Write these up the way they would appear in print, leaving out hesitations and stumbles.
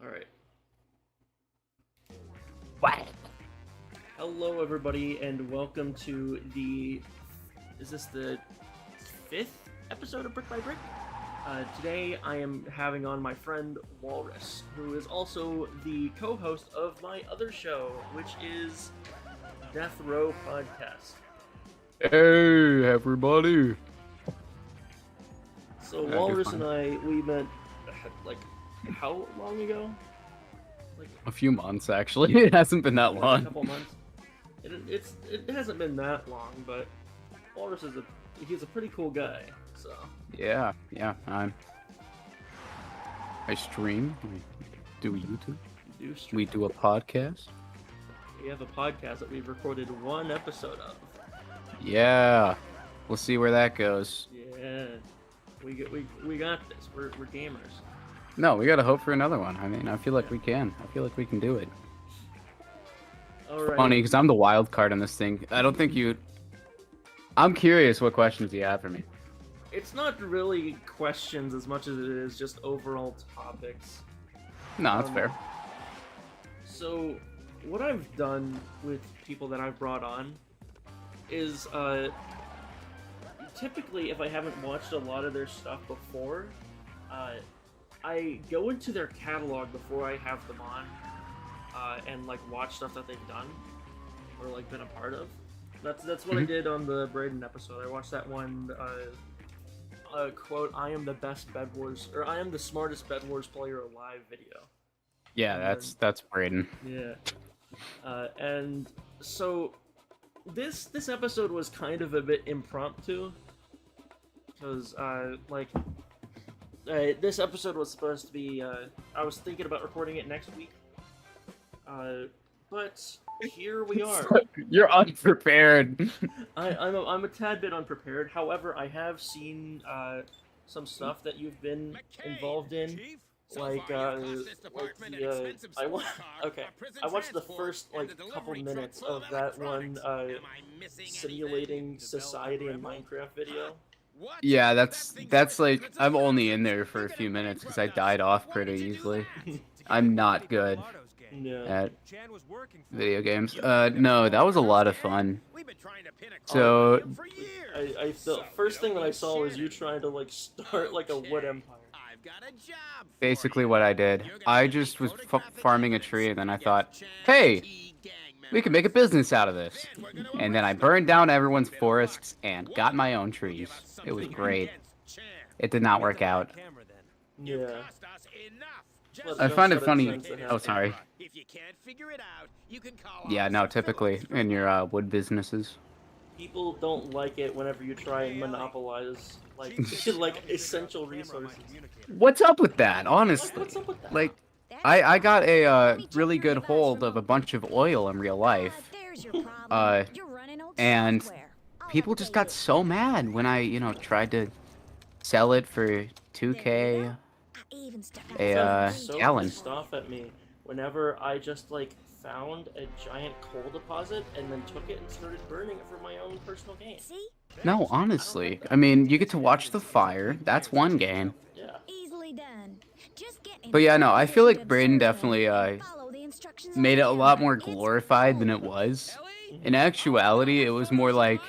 All right. What? Hello, everybody, and welcome to the. Is this the 5th episode of Brick by Brick? Today, I am having on my friend Walrus, who is also the co-host of my other show, which is Death Row Podcast. Hey, everybody. So Okay, Walrus fine. and I, we met like how long ago? Like A few months, actually. It hasn't been that a long. couple months. It hasn't been that long, but Walrus he's a pretty cool guy. So Yeah. I stream. We do YouTube. we do stream. We do a podcast. We have a podcast that we've recorded one episode of. Yeah. We'll see where that goes. Yeah, we got this. We're gamers. No, we gotta hope for another one. I mean, I feel like we can. I feel like we can do it. All right. Funny, because I'm the wild card on this thing. I don't think you. I'm curious what questions you have for me. It's not really questions as much as it is just overall topics. No, that's fair. So, what I've done with people that I've brought on is, typically, if I haven't watched a lot of their stuff before, I go into their catalog before I have them on, and like watch stuff that they've done or like been a part of. That's what I did on the Braden episode. I watched that one. Quote, "I am the best Bed Wars," or "I am the smartest Bed Wars player alive" video. Yeah, that's Braden. Yeah. And so this episode was kind of a bit impromptu because this episode was supposed to be I was thinking about recording it next week. But here we are. You're unprepared. I'm a tad bit unprepared. However, I have seen some stuff that you've been involved in. I watched the first couple minutes of that one simulating society in Minecraft video. Yeah, that's like I'm only in there for a few minutes because I died off pretty easily. I'm not good Yeah. at video games. No, that was a lot of fun. So The first thing that I saw was you trying to start like a wood empire. basically what I did, I just was farming a tree and then I thought, hey, we can make a business out of this. And then I burned down everyone's forests and got my own trees. It was great. It did not work out. Yeah. I find it funny. Tends to Oh, happen. sorry. Yeah, no, typically in your wood businesses. People don't like it whenever you try and monopolize like essential resources. What's up with that, honestly? What's up with that? Like, I got a really good hold of a bunch of oil in real life. And people just got so mad when I, tried to sell it for 2K a so gallon. pissed off at me whenever I just found a giant coal deposit and then took it and started burning it for my own personal gain. No, honestly. I mean, you get to watch the fire. That's one game. Yeah. Easily done. But yeah, no, I feel like Braden definitely made it a lot more glorified than it was. In actuality, it was more like,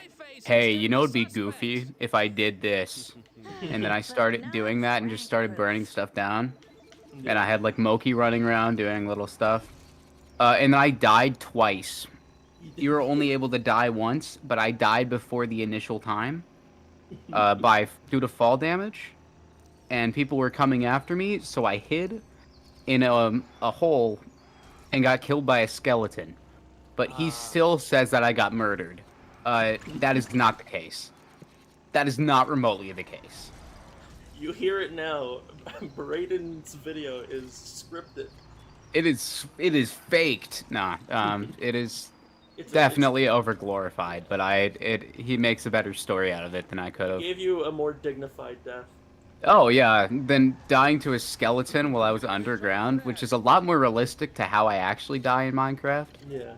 hey, it'd be goofy if I did this. And then I started doing that and just started burning stuff down. And I had Moki running around doing little stuff. And then I died twice. You were only able to die once, but I died before the initial time due to fall damage. And people were coming after me, so I hid in a hole and got killed by a skeleton. But he still says that I got murdered. That is not the case. That is not remotely the case. You hear it now. Braden's video is scripted. It is faked. Nah, it is It's definitely overglorified. But he makes a better story out of it than I could It have. gave you a more dignified death. Oh yeah, than dying to a skeleton while I was underground, which is a lot more realistic to how I actually die in Minecraft. Yeah.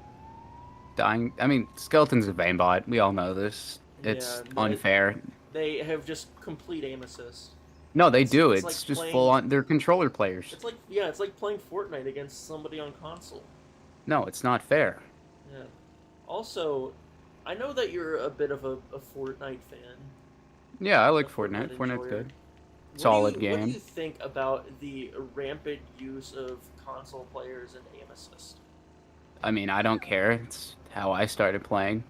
I mean, skeleton's a aimbot. We all know this. It's Yeah, unfair. They have just complete aim assist. No, they do. It's It's like just full playing. on. They're controller players. It's like yeah, it's like playing Fortnite against somebody on console. No, it's not fair. Yeah. Also, I know that you're a bit of a Fortnite fan, Yeah, I a like Fortnite Fortnite. Fortnite's enjoyer. good. Solid What do game. you think about the rampant use of console players and aim assist? I mean, I don't care. It's how I started playing.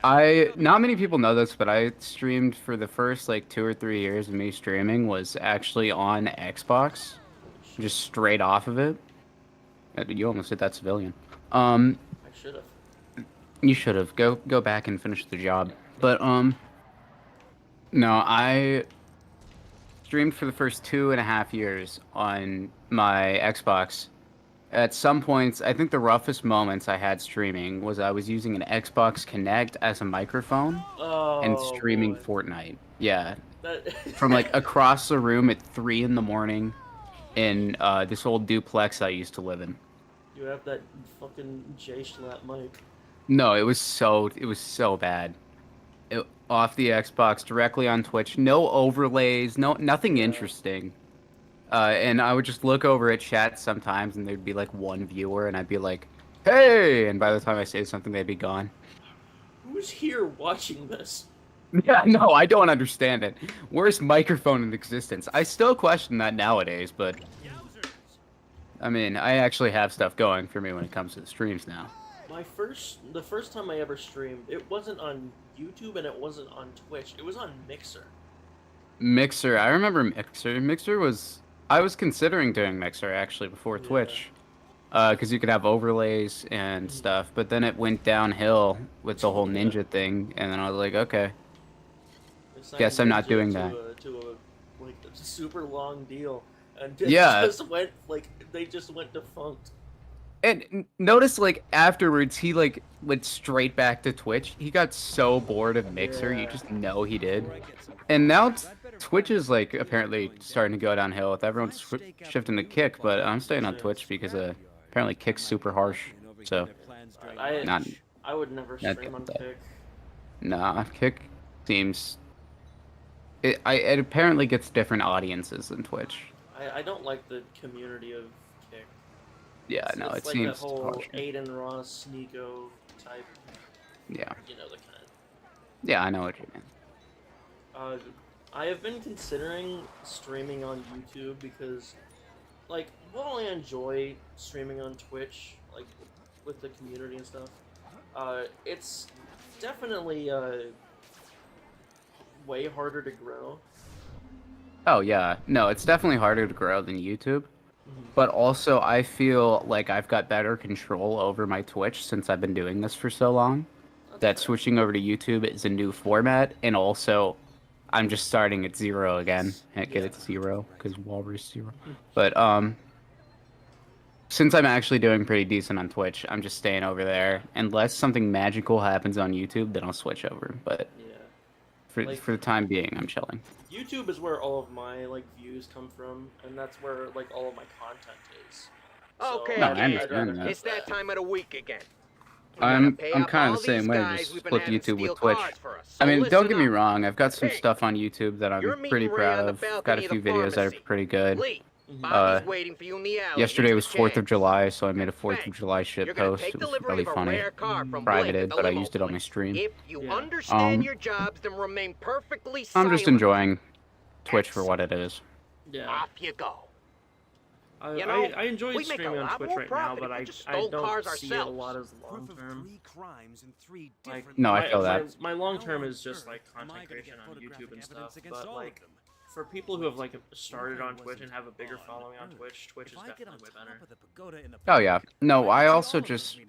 Not many people know this, but I streamed for the first like 2 or 3 years of me streaming was actually on Xbox, Holy shit! just straight off of it. You almost hit that civilian. Um, I should have. you should have go back and finish the job. But no, I streamed for the first 2.5 years on my Xbox. At some points, I think the roughest moments I had streaming was I was using an Xbox Kinect as a microphone and Oh streaming boy, Fortnite. Yeah, that from like across the room at 3 in the morning in this old duplex I used to live in. you have that fucking J Schlatt mic. No, it was so bad. Off the Xbox, directly on Twitch, no overlays, nothing Yeah. interesting. And I would just look over at chat sometimes, and there'd be like one viewer, and I'd be like, "Hey!" And by the time I say something, they'd be gone. Who's here watching this? Yeah, no, I don't understand it. Worst microphone in existence. I still question that nowadays, but I mean, I actually have stuff going for me when it comes to the streams now. The first time I ever streamed, it wasn't on YouTube and it wasn't on Twitch. It was on Mixer. Mixer, I remember Mixer. I was considering doing Mixer actually before Yeah. Twitch, because you could have overlays and stuff. But then it went downhill with the whole Yeah. ninja thing, and then I was like, okay, They signed guess I'm not Ninja doing to that. to a like a super long deal, and it Yeah, just went like they just went defunct. and notice like afterwards he like went straight back to Twitch. He got so bored of Mixer, you Yeah. just know he did. And now Twitch is like apparently starting to go downhill with everyone shifting to Kick, but I'm staying on Twitch because apparently Kick's super harsh. So I not I would never not stream on that. Kick. Nah, Kick seems it apparently gets different audiences than Twitch. I don't like the community of Kick. Yeah, no, It's it like seems that whole harsh. Aiden Ross, Sneeko type. Yeah, You know the kind. yeah, I know what you mean. I have been considering streaming on YouTube because, like, while I enjoy streaming on Twitch, like, with the community and stuff, it's definitely way harder to grow. Oh yeah, no, it's definitely harder to grow than YouTube. But also, I feel like I've got better control over my Twitch since I've been doing this for so long. That's That fair. switching over to YouTube is a new format, and also, I'm just starting at 0 again. Can't get Yeah. it to 0 because Walrus 0. But since I'm actually doing pretty decent on Twitch, I'm just staying over there. Unless something magical happens on YouTube, then I'll switch over. But Yeah. for Like- for the time being, I'm chilling. YouTube is where all of my like views come from, and that's where like all of my content is. So, Okay, No, I I'd understand rather that. have It's that time of the week again. I'm Pay I'm up kind all of the same these way. guys Just we've been split having YouTube steal with Twitch. cars for us. I So mean, don't listen get me up. wrong. I've got some Hey, stuff on YouTube that you're I'm meeting pretty Ray proud on the of. Got a balcony of few the videos that are pharmacy. pretty good. Lee, Mhm. Bobby's waiting for you in the alley. Yesterday Use was the 4th of chance. July, so I made a 4th Bang. of July shit You're gonna post. take It was delivery really of a funny. rare car from Blake Privated, at the but I limo used it on my place. stream. If you Yeah. understand your jobs, then remain perfectly I'm silent. just enjoying Twitch for what it is. Yeah. Off you go. I, You know, I enjoy we make a streaming on lot Twitch more right now, profit but if we I just stole don't cars see it a ourselves. lot as long term. Like, No, I my, feel my, that. my long term is just like content creation on YouTube and stuff, but like for people who have like started on Twitch and have a bigger following on Twitch, Twitch is definitely way better. Oh yeah. No, I also just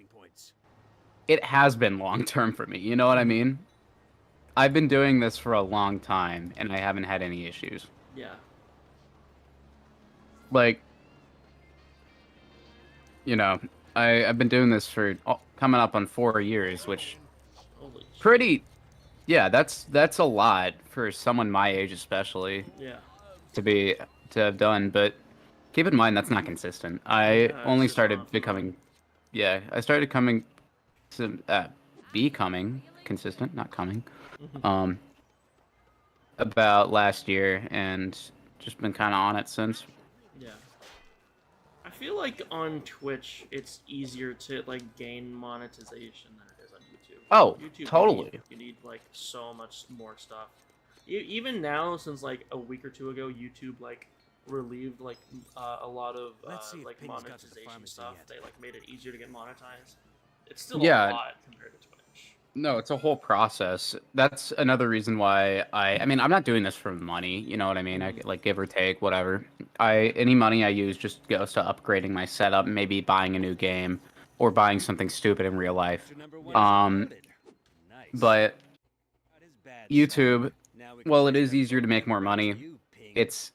it has been long term for me. You know what I mean? I've been doing this for a long time and I haven't had any issues. Yeah. Like, you know, I've been doing this for coming up on 4 years, which Holy shit. pretty, yeah, that's a lot for someone my age, especially Yeah. to have done. But keep in mind that's not consistent. I Yeah, it's only just started not. becoming, yeah, I started coming to becoming consistent, not coming. Mhm. About last year, and just been kind of on it since. Yeah. I feel like on Twitch it's easier to like gain monetization than it is on YouTube. Oh, YouTube, totally. You need like so much more stuff. Even now, since like a week or two ago, YouTube like relieved like a lot of like monetization stuff. They like made it easier to get monetized. It's still a lot compared to Twitch. No, it's a whole process. That's another reason why I mean, I'm not doing this for money, you know what I mean? I like give or take, whatever. Any money I use just goes to upgrading my setup, maybe buying a new game or buying something stupid in real life. But YouTube, well, it is easier to make more money. It's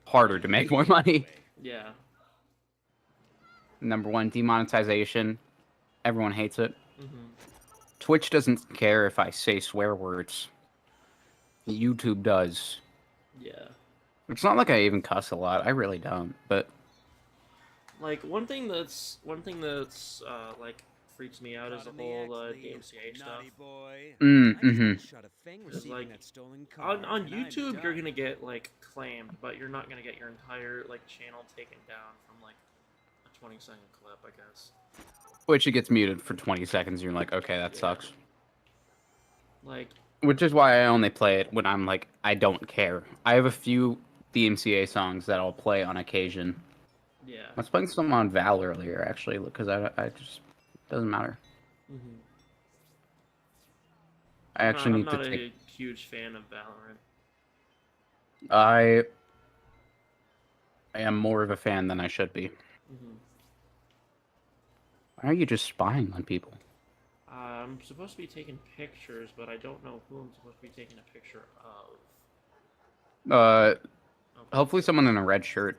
harder to make more money. Yeah. Number one, demonetization. Everyone hates it. Mm-hmm. Twitch doesn't care if I say swear words. YouTube does. Yeah. It's not like I even cuss a lot. I really don't. But like one thing that's like freaks me out is the whole DMCA stuff. It's like on YouTube you're gonna get like claimed, but you're not gonna get your entire like channel taken down from like a 20-second clip, I guess. Which it gets muted for 20 seconds. You're like, okay, that sucks. Like, which is why I only play it when I'm like, I don't care. I have a few DMCA songs that I'll play on occasion. Yeah. I was playing some on Val earlier, actually, because I just doesn't matter. Mm-hmm. I actually I'm need not to take. a huge fan of Valorant. I am more of a fan than I should be. Mm-hmm. Why are you just spying on people? I'm supposed to be taking pictures, but I don't know who I'm supposed to be taking a picture of. Okay. Hopefully someone in a red shirt.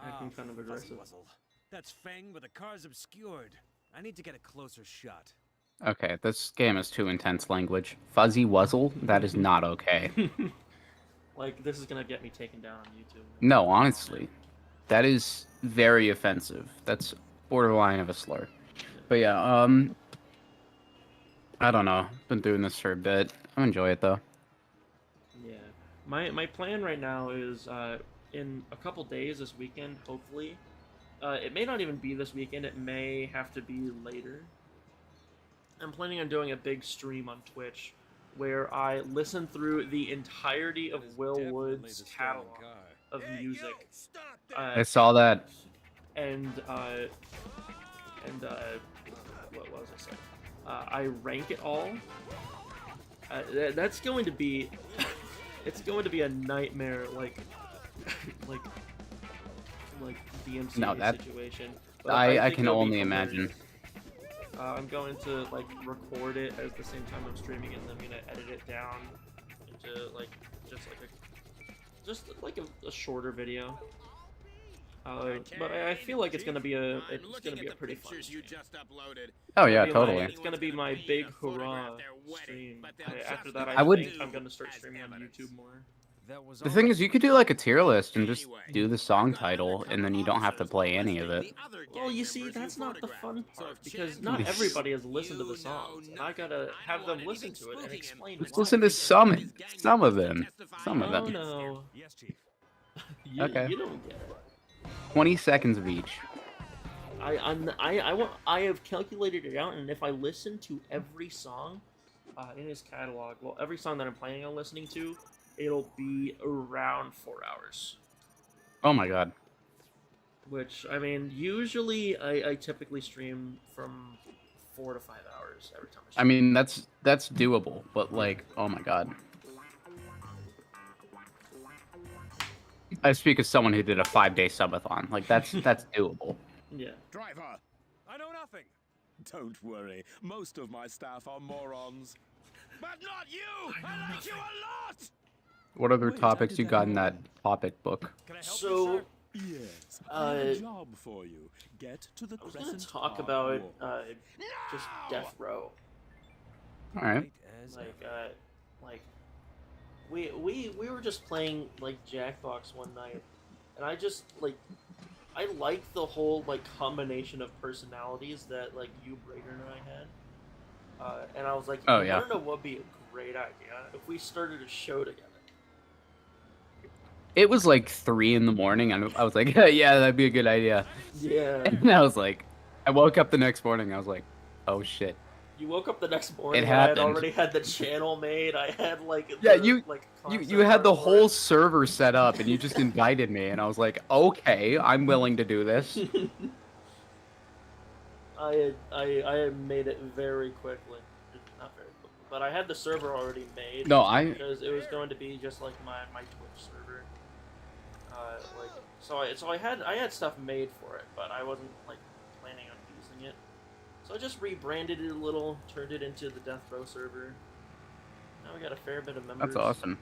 Acting kind of aggressive. That's Fang with the cars obscured. I need to get a closer shot. Okay, this game is too intense language. Fuzzy Wuzzle? That is not okay. Like, this is gonna get me taken down on YouTube. No, honestly. That is very offensive. That's borderline of a slur. But yeah, I don't know. Been doing this for a bit. I enjoy it though. Yeah. My plan right now is in a couple days this weekend, hopefully. It may not even be this weekend, it may have to be later. I'm planning on doing a big stream on Twitch where I listen through the entirety of Will Wood's catalog of music. I saw that. And what was I saying? I rank it all. That's going to be, it's going to be a nightmare, like DMCA situation. But I think can it'll be only hilarious. imagine. I'm going to like record it at the same time I'm streaming it, and I'm gonna edit it down into like just like a shorter video. But I feel like it's gonna be a pretty fun stream. Oh yeah, totally. It's gonna be my big hurrah stream. After that, I would- think I'm gonna start streaming on YouTube more. The thing is, you could do like a tier list and just do the song title, and then you don't have to play any of it. Well, you see, that's not the fun part, because not everybody has listened to the songs, and I gotta have them listen to it and explain Just why. listen to some of them. Some of Oh them. no. Yes, Chief. You don't get it. 20 seconds of each. I have calculated it out, and if I listen to every song in his catalog, well, every song that I'm planning on listening to, it'll be around 4 hours. Oh my god. Which, I mean, usually I typically stream from 4 to 5 hours every time I stream. I mean, that's doable, but like, oh my god. I speak as someone who did a 5-day subathon. Like, that's doable. Yeah. Driver, I know nothing. Don't worry, most of my staff are morons. But not you! I like you a lot! What other topics you got in that topic book? Can I help So, you, sir? Yes, I have a job for you. Get to the I was gonna Crescent talk Park about Wall. just Death Row. Alright. Like we were just playing like Jackbox one night, and I just I like the whole like combination of personalities that like you, Brader, and I had. And I was like, Oh, I yeah. don't know what would be a great idea if we started a show together. it was like 3 in the morning, and I was like, yeah, that'd be a good idea. Yeah. And I was like, I woke up the next morning, I was like, oh shit. You woke up the next morning. It I had happened. already had the channel made. I had like Yeah, the, like you had the concept art for whole it. server set up, and you just invited me, and I was like, okay, I'm willing to do this. I had made it very quickly. Not very quickly, but I had the server already made. No, I because it was going to be just like my Twitch server. Like so I had stuff made for it, but I wasn't like planning on using it. So I just rebranded it a little, turned it into the Death Row server. Now we got a fair bit of members. That's awesome.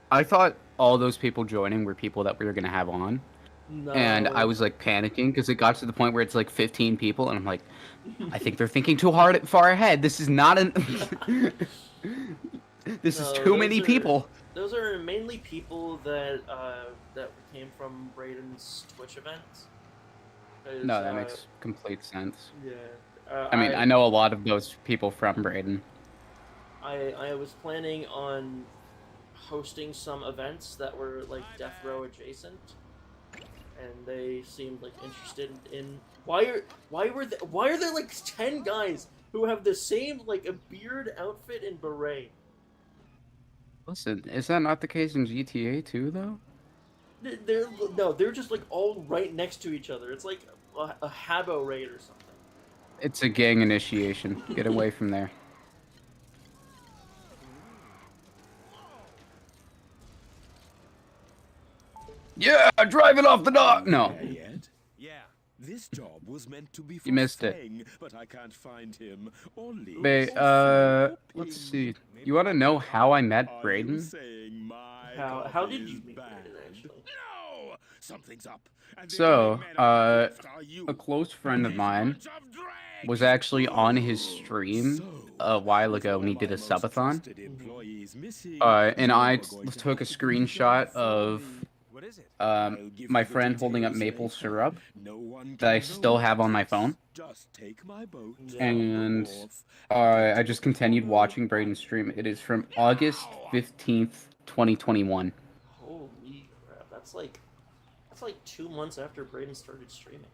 I thought all those people joining were people that we were gonna have on. No. And I was like panicking because it got to the point where it's like 15 people, and I'm like, I think they're thinking too far ahead. This is not an. This is too many people. Those are mainly people that that came from Brayden's Twitch events. No, that makes complete sense. Yeah. I mean, I know a lot of those people from Brayden. I was planning on hosting some events that were like Death Row adjacent, and they seemed like interested in why are there like 10 guys who have the same like a beard, outfit, and beret? Listen, is that not the case in GTA too, though? They're just like all right next to each other. It's like a Habbo raid or something. It's a gang initiation. Get away from there. Yeah, driving off the dock. No. There yet? Yeah. This job was meant to be for You missed it. Fang, but I can't find him. Only Let's see. You want to know how I met Brayden? How did you meet Brayden, actually? No! Something's up. And the So, only men left are you. a close friend of These mine bunch of dregs! was actually on his stream a while ago when he did a With all my most subathon. trusted employees missing, And I you're going to took a have to screenshot do of What is it? I'll give my you the friend holding up details maple later. syrup No one that I can know still have what on my it phone. is. Just take my boat. Yeah. And Off. I just continued watching Brayden's stream. It is from August 15th, 2021. Holy crap! That's like 2 months after Brayden started streaming.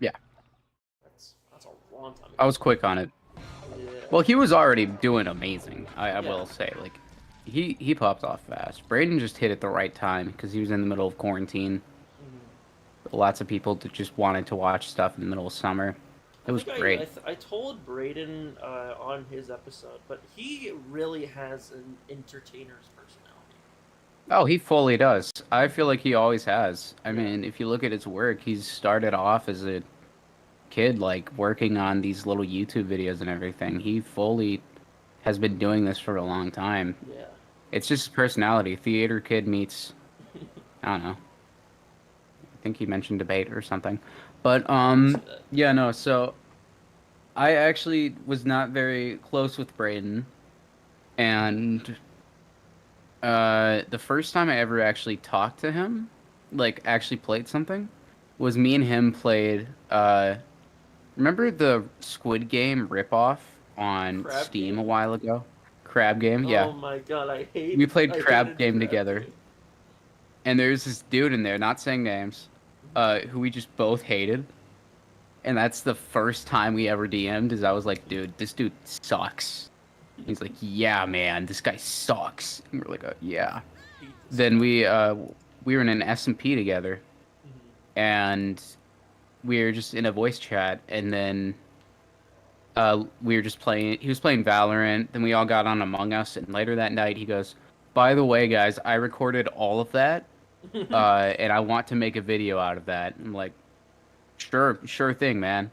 Yeah. That's a long time ago. I was quick on it. Yeah. Well, he was already doing amazing. I Yeah. will say, like, he popped off fast. Brayden just hit at the right time because he was in the middle of quarantine. Lots of people that just wanted to watch stuff in the middle of summer. It was great. I told Brayden on his episode, but he really has an entertainer's personality. Oh, he fully does. I feel like he always has. I mean, if you look at his work, he's started off as a kid, like, working on these little YouTube videos and everything. He fully has been doing this for a long time. Yeah. It's just his personality. Theater kid meets, I don't know. I think he mentioned debate or something. But, yeah, no, so I actually was not very close with Brayden. And the first time I ever actually talked to him, like, actually played something, was me and him played, remember the Squid Game ripoff on Crab Steam Game? a while ago? Crab Game, yeah. Oh my god, I hate. We played I Crab hated Game Crab together. Game. And there's this dude in there, not saying names, who we just both hated. And that's the first time we ever DM'd, is I was like, dude, this dude sucks. He's like, yeah, man, this guy sucks. And we're like, yeah. Then we were in an S&P together. And we were just in a voice chat, and then we were just playing. He was playing Valorant. Then we all got on Among Us, and later that night he goes, "By the way, guys, I recorded all of that, and I want to make a video out of that." I'm like, sure thing, man.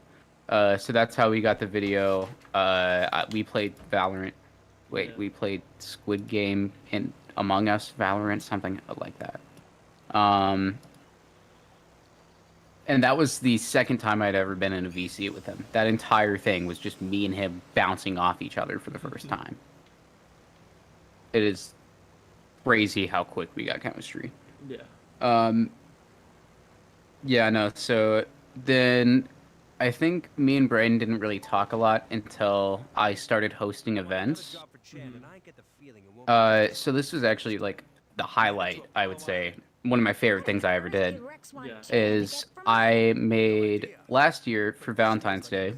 So that's how we got the video. We played Valorant. Wait, we played Squid Game and Among Us, Valorant, something like that. And that was the second time I'd ever been in a VC with him. That entire thing was just me and him bouncing off each other for the first time. It is crazy how quick we got chemistry. Yeah. Yeah, no, so then I think me and Brayden didn't really talk a lot until I started hosting events. So this was actually like the highlight, I would say. One of my favorite things I ever did is I made last year for Valentine's Day.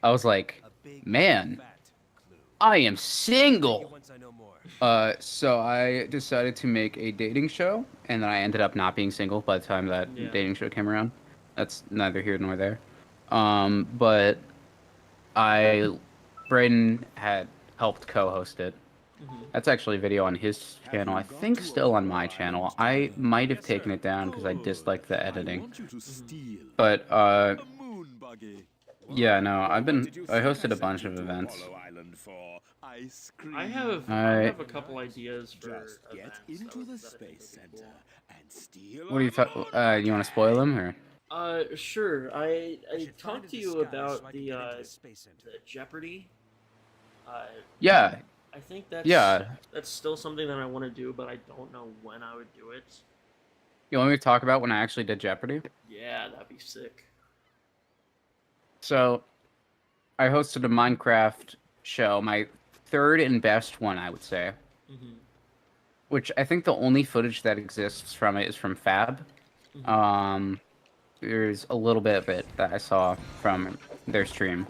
I was like, man, I am single. So I decided to make a dating show, and then I ended up not being single by the time that dating show came around. That's neither here nor there. But Braden had helped co-host it. That's actually a video on his channel. I think still on my channel. I might have taken it down because I disliked the editing. But yeah, no, I hosted a bunch of events. I have a couple ideas for events. What do you you want to spoil them or? Sure. I talked to you about the Jeopardy. Yeah. I think that's that's still something that I want to do, but I don't know when I would do it. You want me to talk about when I actually did Jeopardy? Yeah, that'd be sick. So, I hosted a Minecraft show, my third and best one, I would say. Which I think the only footage that exists from it is from Fab. There's a little bit of it that I saw from their stream.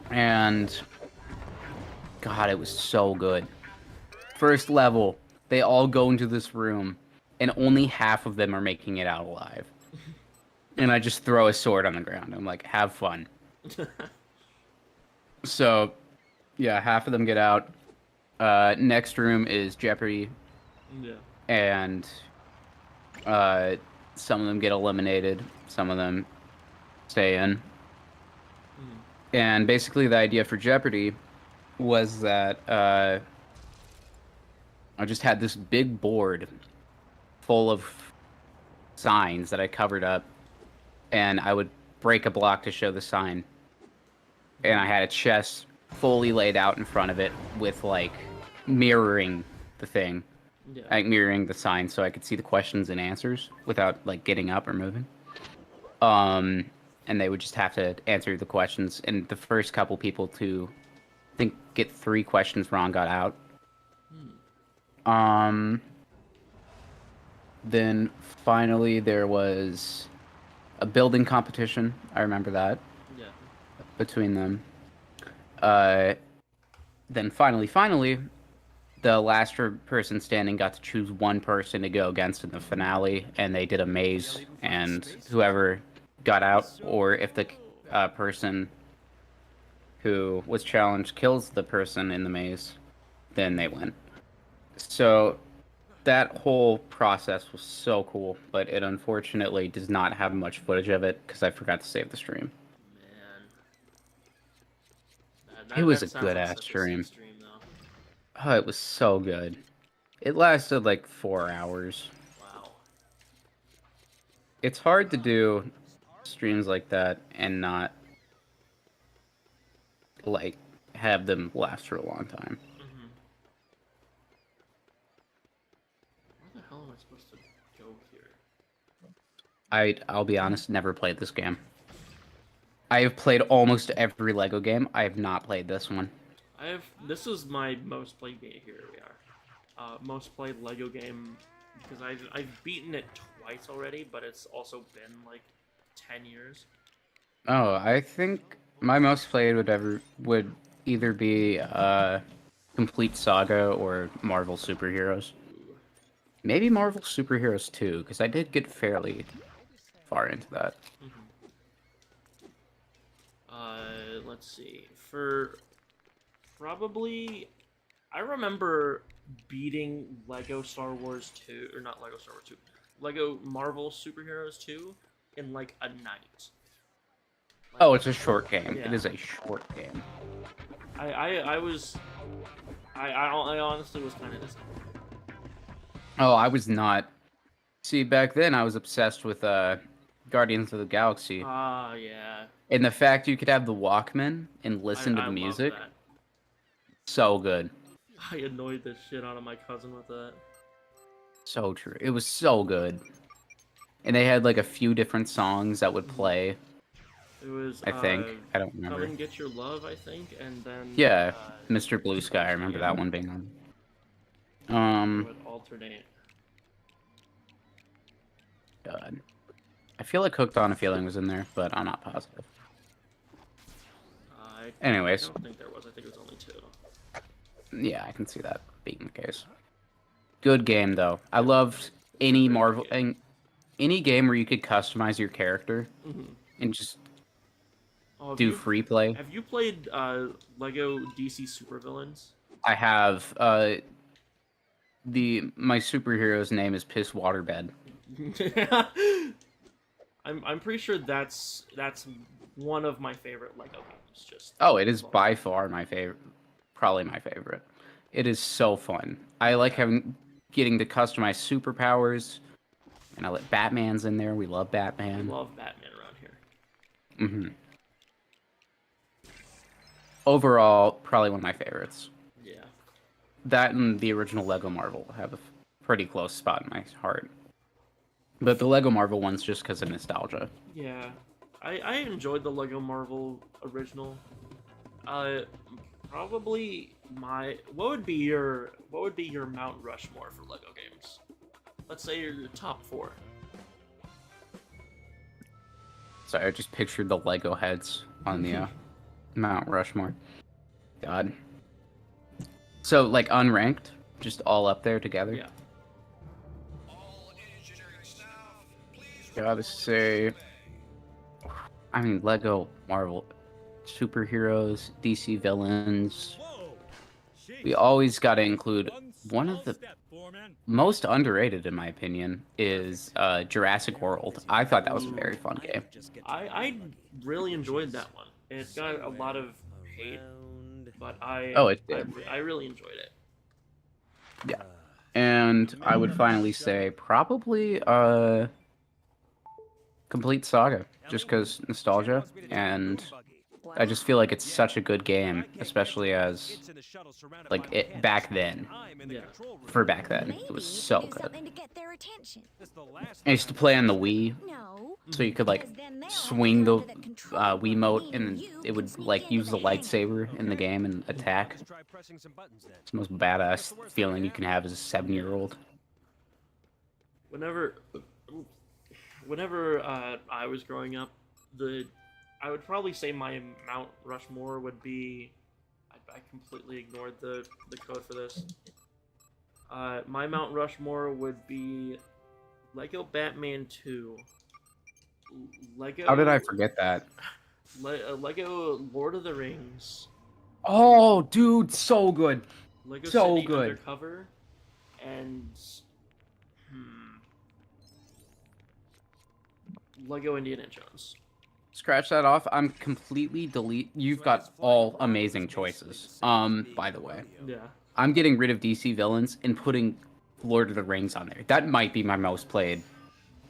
And God, it was so good. First level, they all go into this room, and only half of them are making it out alive. And I just throw a sword on the ground. I'm like, have fun. So, yeah, half of them get out. Next room is Jeopardy. Yeah. And some of them get eliminated. Some of them stay in. And basically the idea for Jeopardy was that I just had this big board full of signs that I covered up, and I would break a block to show the sign. And I had a chess fully laid out in front of it with, like, mirroring the thing. Yeah. Like, mirroring the sign so I could see the questions and answers without, like, getting up or moving. And they would just have to answer the questions, and the first couple people to, I think, get 3 questions wrong got out. Then finally there was a building competition. I remember that. Yeah. Between them. Then finally, the last person standing got to choose one person to go against in the finale, and they did a maze, and whoever got out, or if the person who was challenged kills the person in the maze, then they win. So that whole process was so cool, but it unfortunately does not have much footage of it because I forgot to save the stream. Man. It was a good-ass stream. Oh, it was so good. It lasted like 4 hours. Wow. It's hard to do streams like that and not, like, have them last for a long time. Where the hell am I supposed to go here? I'll be honest, never played this game. I have played almost every LEGO game. I have not played this one. This is my most played game. Here we are. Most played LEGO game, because I've beaten it twice already, but it's also been like 10 years. Oh, I think my most played would either be Complete Saga or Marvel Superheroes. Maybe Marvel Superheroes 2, because I did get fairly far into that. Let's see. For probably, I remember beating Lego Star Wars 2, or not Lego Star Wars 2, Lego Marvel Superheroes 2 in like a night. Oh, it's a short game. Yeah. It is a short game. I honestly was kind of disappointed. Oh, I was not. See, back then I was obsessed with Guardians of the Galaxy. Ah, yeah. And the fact you could have the Walkman and listen to the music. Love that. So good. I annoyed the shit out of my cousin with that. So true. It was so good. And they had like a few different songs that would play. It was. I think. I don't Come remember. and Get Your Love, I think, and then. Yeah, Mr. Blue Sky. I remember yeah. that one being on. It would alternate. God. I feel like Hooked on a Feeling was in there, but I'm not positive. Anyways. I don't think there was. I think it was only 2. Yeah, I can see that being the case. Good game though. I loved any Marvel any game where you could customize your character and just do free play. Have you played Lego DC Supervillains? I have my superhero's name is Piss Waterbed. I'm pretty sure that's one of my favorite Lego games. Just Oh, it is by far my favorite, probably my favorite. It is so fun. I like getting to customize superpowers, and I let Batman's in there. We love Batman. I love Batman around here. Mm-hmm. Overall, probably one of my favorites. Yeah. That and the original Lego Marvel have a pretty close spot in my heart. But the Lego Marvel one's just because of nostalgia. Yeah. I enjoyed the Lego Marvel original. Probably what would be your Mount Rushmore for Lego games? Let's say your top 4. Sorry, I just pictured the Lego heads on the Mount Rushmore. God. So, like, unranked? Just all up there together? Yeah. Gotta say... I mean, Lego, Marvel, superheroes, DC villains. We always gotta include one of the most underrated, in my opinion, is Jurassic World. I thought that was a very fun game. I really enjoyed that one. It got a lot of hate, but it did. I really enjoyed it. Yeah. And I would finally say probably Complete Saga, just because nostalgia, and I just feel like it's such a good game, especially as, like, it back then. Yeah. For back then, it was so good. I used to play on the Wii, so you could, like, swing the Wiimote, and it would, like, use the lightsaber in the game and attack. It's the most badass feeling you can have as a 7-year-old. Whenever I was growing up, I would probably say my Mount Rushmore would be. I completely ignored the code for this. My Mount Rushmore would be Lego Batman 2. Lego. How did I forget that? Lego Lord of the Rings. Oh, dude, so good. Lego So City good. Undercover, and Lego Indiana Jones. Scratch that off. I'm completely delete. You've got all amazing choices. By the way, Yeah. I'm getting rid of DC villains and putting Lord of the Rings on there. That might be my most played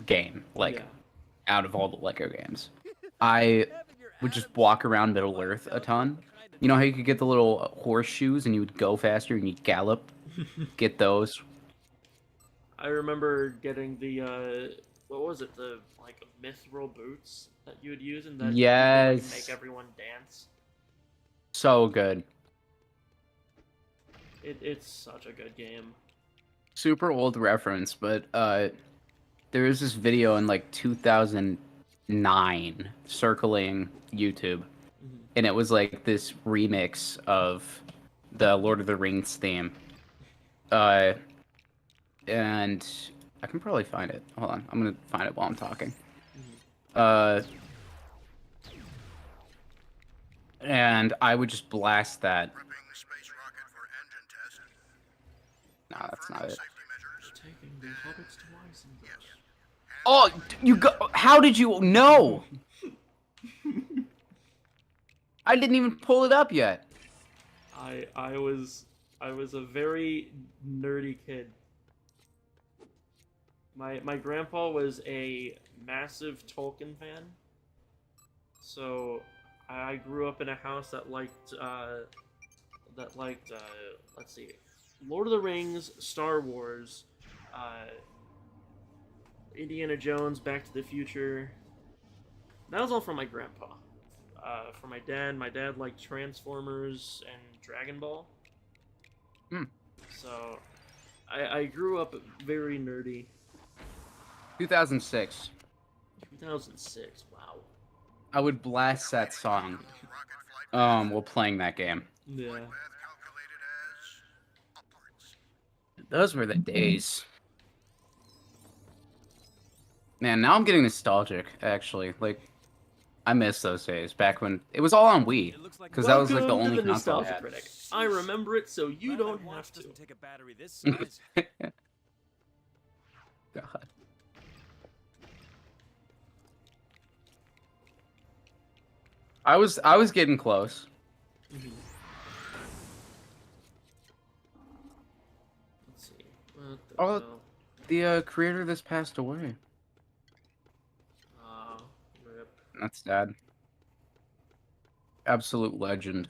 game, like, out of all the Lego games. I would just walk around Middle Earth a ton. You know how you could get the little horseshoes and you would go faster and you'd gallop? Get those. I remember getting the what was it? The like mithril boots that you would use, and then Yes. you could, like, make everyone dance. So good. It's such a good game. Super old reference, but there was this video in like 2009 circling YouTube, and it was like this remix of the Lord of the Rings theme. And I can probably find it. Hold on, I'm gonna find it while I'm talking. And I would just blast that. Nah, that's not it. Taking the hobbits to Weisenbush. Oh, you go. How did you know? I didn't even pull it up yet. I was a very nerdy kid. My grandpa was a massive Tolkien fan, so I grew up in a house that liked let's see, Lord of the Rings, Star Wars, Indiana Jones, Back to the Future. That was all from my grandpa. for my dad. My dad liked Transformers and Dragon Ball. Hmm. So, I grew up very nerdy. 2006. 2006. Wow. I would blast that song while playing that game. Yeah. Those were the days. Man, now I'm getting nostalgic, actually. Like, I miss those days, back when it was all on Wii. It looks like Because that was, like, the Welcome only to the console I Nostalgia had. Critic. I remember it, so you Glad don't my watch have to. doesn't take a battery this size. God. I was getting close. Mhm. Let's see. What the Oh. hell? The creator of this passed away. Rip. That's sad. Absolute legend.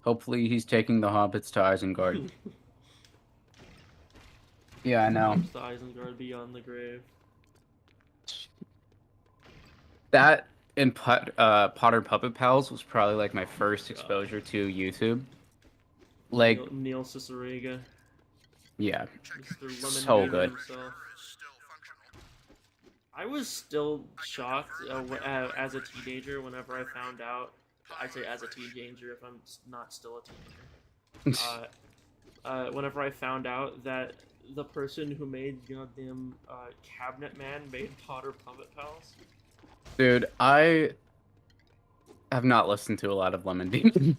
Hopefully he's taking the hobbits to Isengard. Yeah, I know. The Isengard beyond the grave. That and Potter Puppet Pals was probably like my first exposure to YouTube. Like, Neil Cicerega. yeah, Mr. Lemon so Demon good. himself. I was still shocked as a teenager whenever I found out. I say as a teenager if I'm not still a teenager. Whenever I found out that the person who made goddamn Cabinet Man made Potter Puppet Pals. Dude, I have not listened to a lot of Lemon Demon.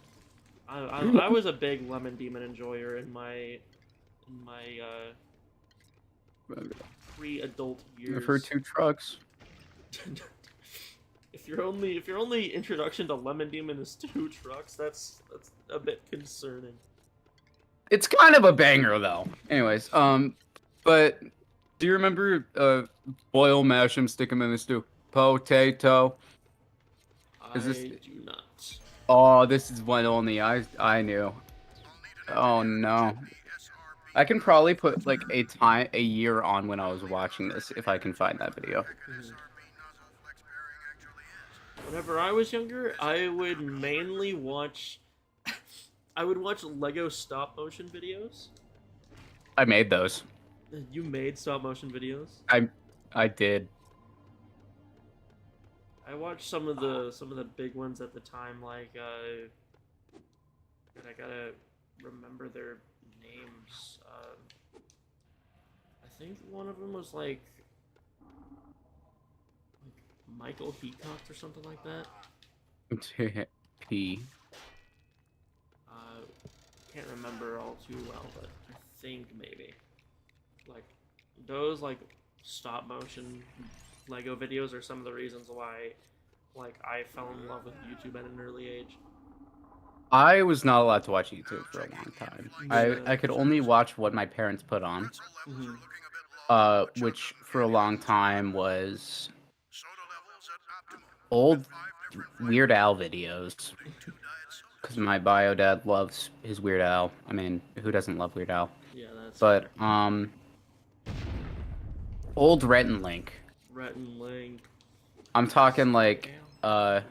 I was a big Lemon Demon enjoyer in my pre-adult years. For 2 trucks. If your only introduction to Lemon Demon is 2 trucks, that's a bit concerning. It's kind of a banger though. Anyways, but do you remember boil, mash 'em, stick 'em in the stew? Potato. Is this- I do not. Oh, this is one only I knew. Oh no. I can probably put like a year on when I was watching this if I can find that video. Whenever I was younger, I would mainly watch. I would watch Lego stop motion videos. I made those. You made stop motion videos. I did. I watched some of the big ones at the time, like and I gotta remember their names. I think one of them was like Michael Heacock or something like that. P. Can't remember all too well, but I think maybe like those like stop motion Lego videos are some of the reasons why like I fell in love with YouTube at an early age. I was not allowed to watch YouTube for a long time. Yeah. I could only watch what my parents put on. Mm-hmm. Which for a long time was old Weird Al videos. Because my bio dad loves his Weird Al. I mean, who doesn't love Weird Al? Yeah, that's. But old Rhett and Link. Rhett and Link. I'm talking like Where are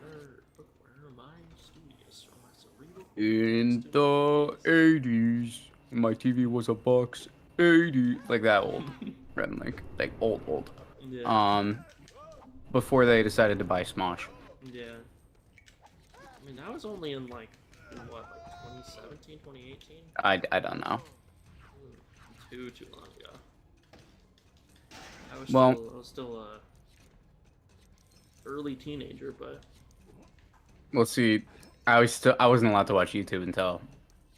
my studios from my cerebral in the 80s, my TV was a box 80, like that old Rhett and Link, like old. Yeah. Before they decided to buy Smosh. Yeah. I mean, that was only in like what, like 2017, 2018? I don't know. Too long ago. I was still a early teenager, but Well, see, I wasn't allowed to watch YouTube until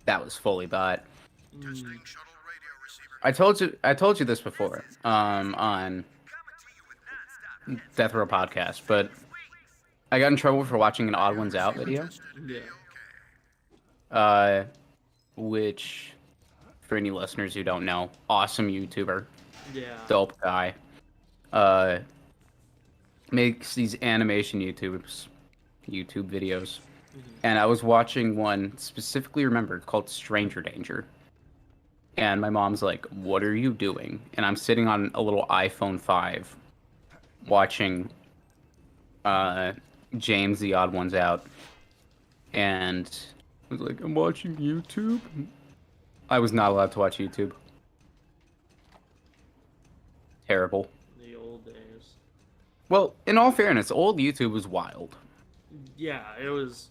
that was fully bought. I told you this before on Death Row Podcast, but I got in trouble for watching an Odd Ones Out video. yeah. Which, for any listeners who don't know, awesome YouTuber, Yeah. dope guy, makes these animation YouTube videos. And I was watching one specifically remembered called Stranger Danger. And my mom's like, "What are you doing?" And I'm sitting on a little iPhone 5 watching James the Odd Ones Out, and was like, I'm watching YouTube. I was not allowed to watch YouTube. Terrible. The old days. Well, in all fairness, old YouTube was wild. Yeah, it was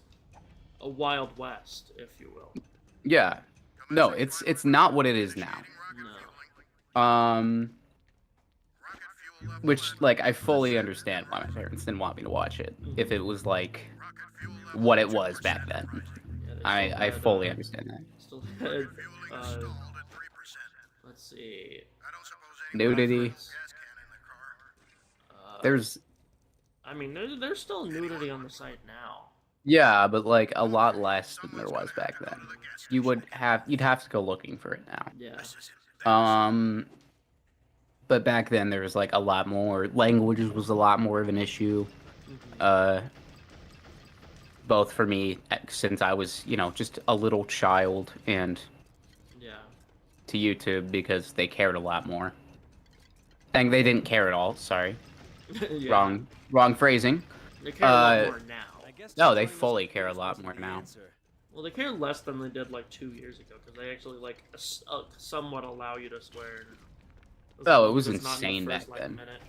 a Wild West, if you will. Yeah. No, it's not what it is now. No. Which, like, I fully understand why my parents didn't want me to watch it. If it was, like, what it was back then. Yeah, I fully understand that. Still had, let's see. Nudity. There's... I mean, there's still nudity on the site now. Yeah, but, like, a lot less than there was back then. You'd have to go looking for it now. Yeah. But back then there was, like, a lot more... Languages was a lot more of an issue. Both for me, since I was, you know, just a little child, and Yeah. to YouTube, because they cared a lot more. And they didn't care at all, sorry. Yeah. Wrong phrasing. They care a lot more now. No, they fully care a lot more now. Well, they care less than they did like 2 years ago, because they actually like somewhat allow you to swear. Oh, it was It's not in the insane back first, like, then. minute.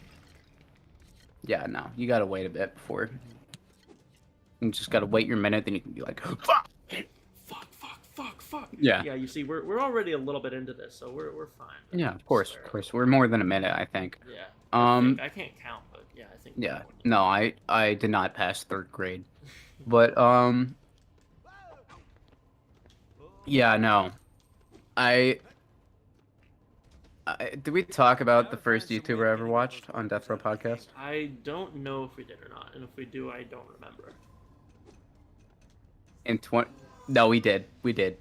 Yeah, no, you gotta wait a bit before. You just gotta wait your minute, then you can be like, fuck! Fuck. Yeah. Yeah, you see, we're already a little bit into this, so we're fine. Yeah, of course. We're more than a minute, I think. Yeah. I I can't count, but yeah, I think. Yeah. No, I did not pass 3rd grade. But, yeah, no. Did we talk about the first YouTuber I ever watched on Death Row Podcast? I don't know if we did or not, and if we do, I don't remember. No, we did. We did.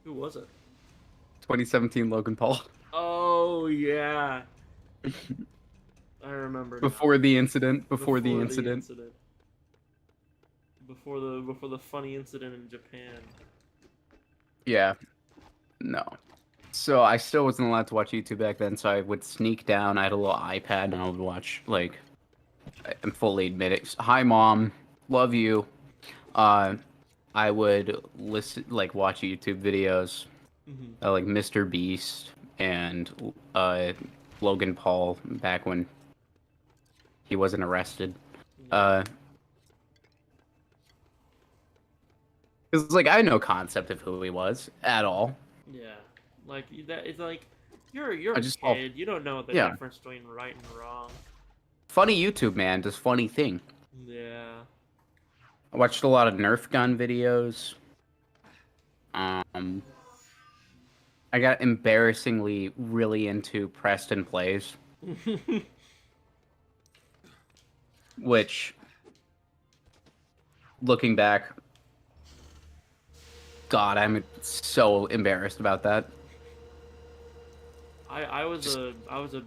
Who was it? 2017 Logan Paul. Oh yeah. I remember. Before now. the incident. Before the incident. Before the funny incident in Japan. Yeah. No. So I still wasn't allowed to watch YouTube back then, so I would sneak down. I had a little iPad and I would watch, like, I'm fully admit it. Hi, Mom. Love you. I would watch YouTube videos, like Mr. Beast and Logan Paul back when he wasn't arrested. Because, like, I had no concept of who he was at all. Yeah, like that. It's like you're a just kid. You don't know the Yeah. difference between right and wrong. Funny YouTube, man, does funny thing. Yeah. I watched a lot of Nerf gun videos. I got embarrassingly really into Preston Plays. Which, looking back, God, I'm so embarrassed about that. I was a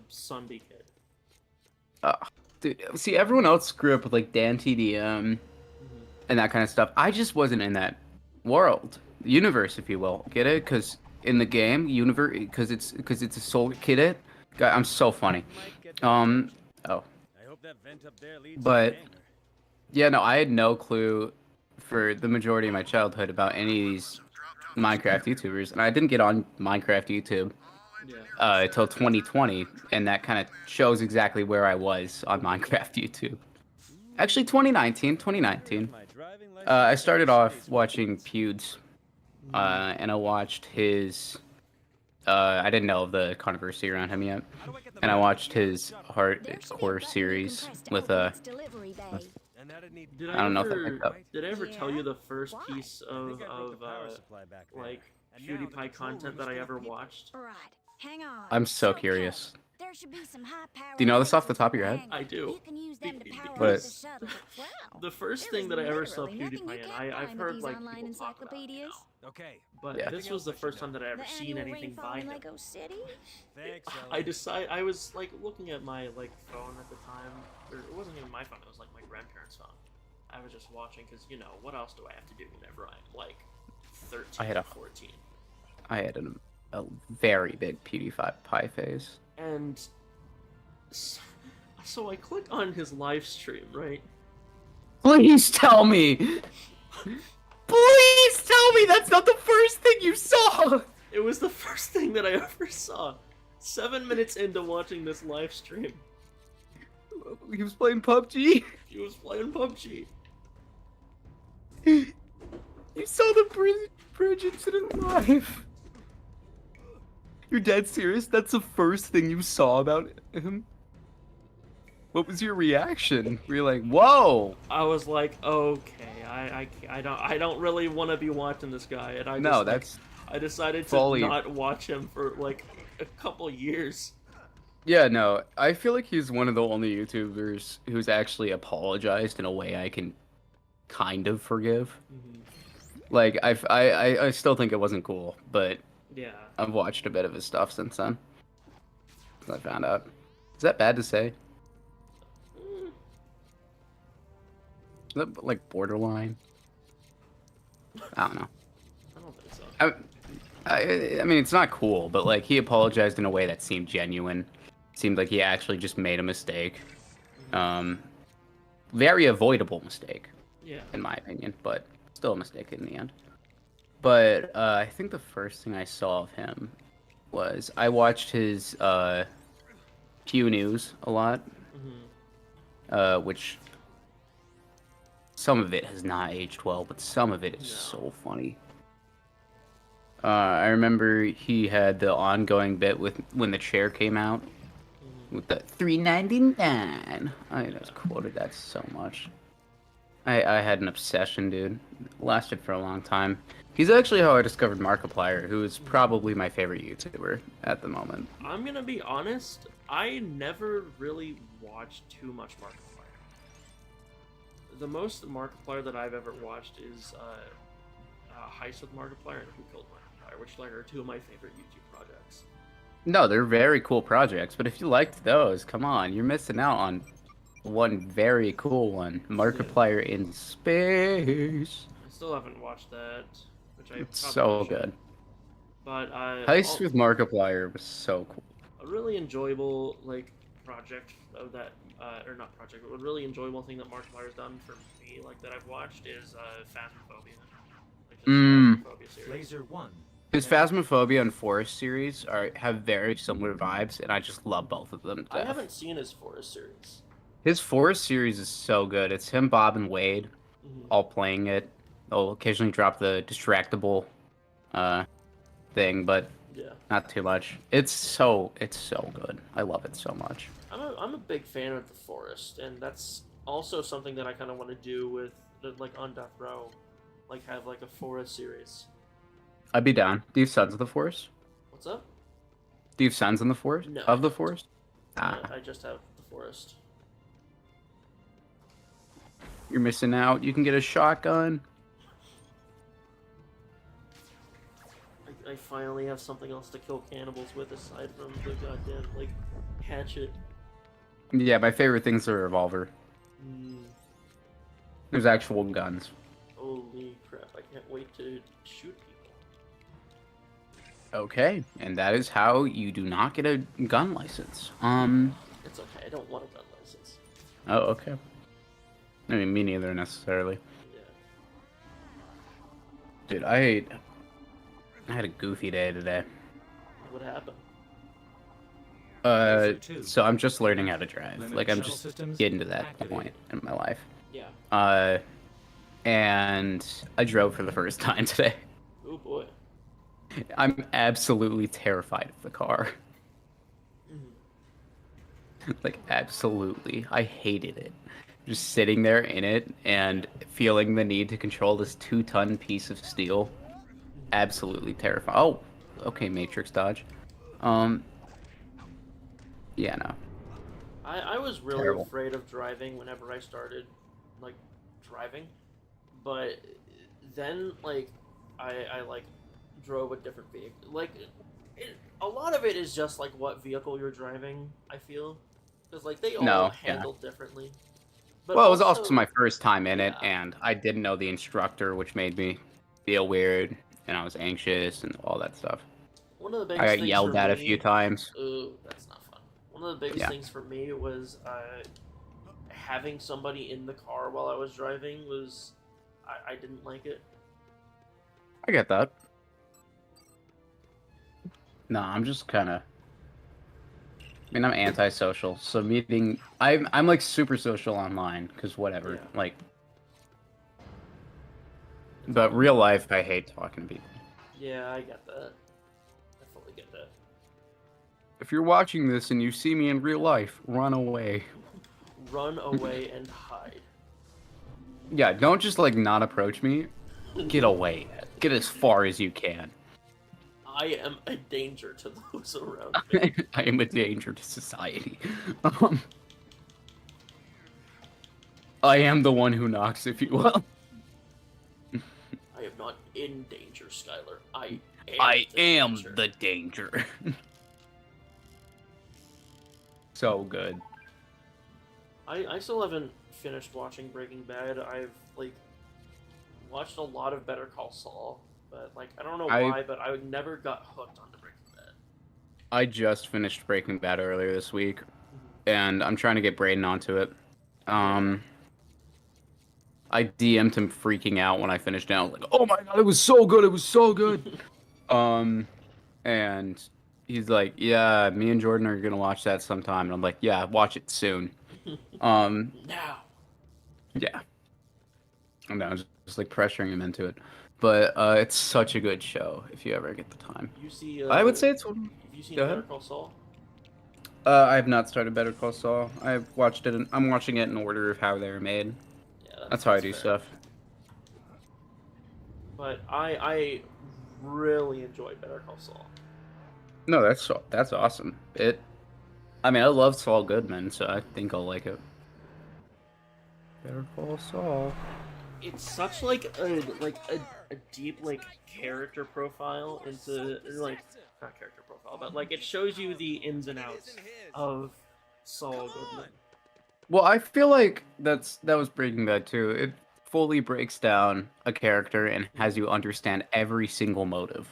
Sunday kid. Dude, see, everyone else grew up with, like, Dan TDM and that kind of stuff. I just wasn't in that world, universe, if you will. Get it? Because in the game, universe, because it's a soul kid. It. God, I'm so funny. Oh. I hope that vent up there leads But to the hangar. yeah, no, I had no clue for the majority of my childhood about any of these Minecraft YouTubers, and I didn't get on Minecraft YouTube until 2020, and that kind of shows exactly where I was on Minecraft YouTube. Actually, 2019. I started off watching Pewds, and I watched his. I didn't know of the controversy around him yet, and I watched his hardcore series with Did I don't know if that picked up. Did I ever tell you the first piece of like PewDiePie content that I ever watched? Hang on. I'm so curious. There should be some high-powered Do you know this off the top of your head? I do. You can use them to power What? up the shuttle. Wow. The first There thing is that I ever saw literally nothing PewDiePie you in, can't I've find heard with like these online people talk about it encyclopedias. now. Okay. But Yeah. this was the first time that I ever The seen annual anything rainfall by in him. Lego City? Thanks, I was like looking at my like phone at the time, or it wasn't even my phone. It was like my grandparents' phone. I was just watching because what else do I have to do whenever I'm like 13 I had or a- 14? I had a very big PewDiePie phase. And So I click on his live stream, right? Please tell me. Please tell me that's not the first thing you saw. It was the first thing that I ever saw. 7 minutes into watching this live stream, He was playing PUBG. he was playing PUBG. You saw the bridge incident live. You're dead serious? That's the first thing you saw about him? What was your reaction? Were you like, whoa? I was like, okay, I don't really want to be watching this guy, and I just, No, like, that's I decided to fully- not watch him for like a couple years. Yeah, no. I feel like he's one of the only YouTubers who's actually apologized in a way I can kind of forgive. Like, I still think it wasn't cool, but Yeah. I've watched a bit of his stuff since then. I found out. Is that bad to say? Is that, like, borderline? I don't know. I don't think so. I mean, it's not cool, but, like, he apologized in a way that seemed genuine. Seemed like he actually just made a mistake. Very avoidable mistake, Yeah. in my opinion, but still a mistake in the end. But I think the first thing I saw of him was I watched his Q News a lot, which some of it has not aged well, but some of it is so funny. I remember he had the ongoing bit with when the chair came out with the $3.99. I just quoted that so much. I had an obsession, dude. It lasted for a long time. He's actually how I discovered Markiplier, who is probably my favorite YouTuber at the moment. I'm gonna be honest, I never really watched too much Markiplier. The most Markiplier that I've ever watched is Heist with Markiplier and Who Killed Markiplier, which like are two of my favorite YouTube projects. No, they're very cool projects, but if you liked those, come on, you're missing out on one very cool one. Markiplier in Space. I still haven't watched that, which I It's probably so should. good. But Heist with Markiplier was so cool. a really enjoyable like project of that, or not project, but a really enjoyable thing that Markiplier's done for me, like that I've watched, is Phasmophobia. Like, his Phasmophobia series. Laser 1. His Phasmophobia and Forest series have very similar vibes, and I just love both of them. to I death. haven't seen his Forest series. His Forest series is so good. It's him, Bob, and Wade all playing it. They'll occasionally drop the distractible thing, but Yeah. not too much. It's so good. I love it so much. I'm a big fan of the Forest, and that's also something that I kind of want to do with like on Death Row, like have like a Forest series. I'd be down. Do you have Sons of the Forest? What's up? Do you have Sons in the Forest? No, Of I the don't. Forest? Ah, I just have the Forest. you're missing out. You can get a shotgun. I finally have something else to kill cannibals with aside from the goddamn like hatchet. Yeah, my favorite thing's a revolver. There's actual guns. Holy crap! I can't wait to shoot people. Okay, and that is how you do not get a gun license. It's okay. I don't want a gun license. Oh, okay. I mean, me neither necessarily. Yeah. Dude, I had a goofy day today. What happened? So I'm just learning how to drive. Limited Like, I'm shuttle just systems getting to that activated. point in my life. Yeah. And I drove for the first time today. Oh boy. I'm absolutely terrified of the car. Like, absolutely. I hated it. Just sitting there in it and feeling the need to control this 2-ton piece of steel. Absolutely terrifying. Oh, okay, Matrix dodge. Yeah, no. I was really Terrible. afraid of driving whenever I started, like, driving. But then, like, I like, drove a different vehicle. Like, a lot of it is just, like, what vehicle you're driving, I feel. Because, like, they all No, handle differently. But Well, it was also my first time in it, yeah. and I didn't know the instructor, which made me feel weird, and I was anxious and all that stuff. One of the I biggest got things yelled for at a me- few times. Ooh, that's not fun. One of the biggest Yeah. things for me was having somebody in the car while I was driving was I didn't like it. I get that. No, I'm just kind of. I mean, I'm antisocial, so meeting. I'm like super social online because whatever. Yeah. Like, but real life, I hate talking to people. Yeah, I get that. I fully get that. If you're watching this and you see me in real life, run away. Run away and hide. Yeah, don't just like not approach me. Get away. Get as far as you can. I am a danger to those around me. I am a danger to society. I am the one who knocks, if you will. I am not in danger, Skylar. I am danger. the danger. So good. I still haven't finished watching Breaking Bad. I've like watched a lot of Better Call Saul, but like I don't know why, but I never got hooked onto Breaking Bad. I just finished Breaking Bad earlier this week, and I'm trying to get Brayden onto it. I DM'd him freaking out when I finished it. I was like, "Oh my god, it was so good! It was so good!" And he's like, "Yeah, me and Jordan are gonna watch that sometime." And I'm like, "Yeah, watch it soon." Now. Yeah. And I was just like pressuring him into it, but it's such a good show if you ever get the time. You see? I would say it's. Have you seen Go Better ahead. Call Saul? I have not started Better Call Saul. I've watched it. I'm watching it in order of how they were made. Yeah, That's how I do fair. stuff. But I really enjoy Better Call Saul. No, that's awesome. I mean, I love Saul Goodman, so I think I'll like it. Better Call Saul. It's such like a deep like character profile into like not character profile, but like it shows you the ins and outs of Saul Goodman. Well, I feel like that was Breaking Bad too. It fully breaks down a character and has you understand every single motive,